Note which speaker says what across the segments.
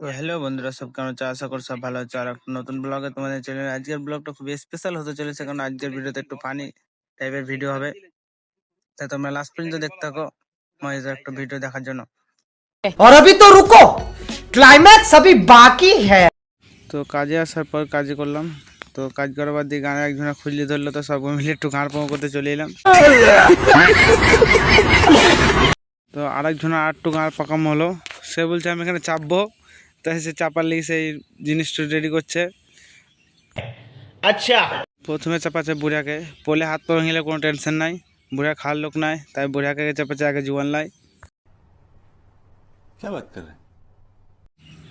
Speaker 1: তো হ্যালো বন্ধুরা, সব কেমন আছো? আশা করি সব ভালো আছো। আর একটা নতুন ব্লগে তোমাদের চলে এলাম। আজকের ব্লগটা খুবই স্পেশাল হতে চলেছে, কারণ আজকের ভিডিওতে একটু ফানি টাইপের ভিডিও হবে। তাই তোমরা লাস্ট পর্যন্ত দেখতে থাকো মজার একটা ভিডিও দেখার জন্য।
Speaker 2: और अभी तो रुको, क्लाइमैक्स अभी बाकी है।
Speaker 1: তো কাজে আসার পর কাজ করলাম। তো কাজ করার বাদ দিয়ে গানে একজনের খুঁজলি ধরলো, তো সব মিলে একটু গাঁড় পাও করতে চলে এলাম। তো আরেকজনের আর একটু গাঁড় পাকাম হলো। সে বলছে আমি এখানে চাপবো, তাই সে চাপার লিগে সেই জিনিসটা রেডি করছে।
Speaker 2: अच्छा,
Speaker 1: প্রথমে চাপাচ্ছে বুড়াকে, পোলে হাত পা ভেঙে কোনো টেনশন নাই, বুড়া খাওয়ার লোক নাই, তাই বুড়াকে চাপাচ্ছে আগে জুয়ান লাই।
Speaker 3: क्या बात कर रहे हैं?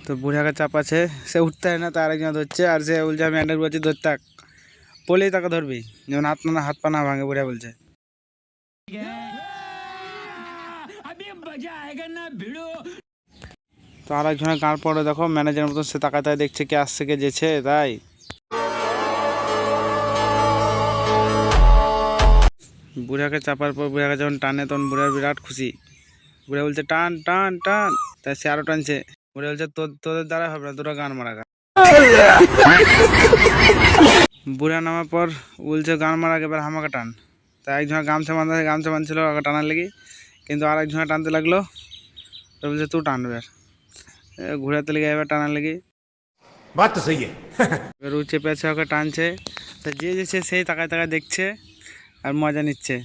Speaker 1: তো বুড়াকে চাপাচ্ছে, সে উঠতে হয় না, তার একজন ধরছে, আর সে বলছে আমি অ্যান্ডার বলছি ধরতে থাক, পোলেই তাকে ধরবি, যেমন হাত পা না ভাঙে, বুড়া বলছে। তো আর একজনের গাঁড় পড়ে দেখো, ম্যানেজারের মতন সে তাকায় তাকায় দেখছে কে আসছে কে যেছে, তাই বুড়াকে চাপার পর বুড়াকে যখন টানে তখন বুড়ার বিরাট খুশি। বুড়া বলছে টান টান টান, তাই সে আরো টানছে। বুড়া বলছে তোদের দ্বারা হবে না, তোরা গান মারা গা। বুড়া নামার পর বলছে গান মারা এবার হামাকে টান। তাই একজনের গামছা বাঁধছিল ওকে টানার লেগে, কিন্তু আর একজনের টানতে লাগলো। তো বলছে তুই টানবে, ঘুরাতে লেগে এবার টানার লেগে।
Speaker 3: बात तो सही है।
Speaker 1: এবার ও চেপে আছে, ওকে টানছে। তা যে যেছে সেই তাকায় তাকায় দেখছে আর মজা নিচ্ছে।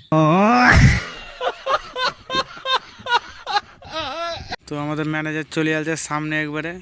Speaker 1: তো আমাদের ম্যানেজার চলে আসছে সামনে একবারে।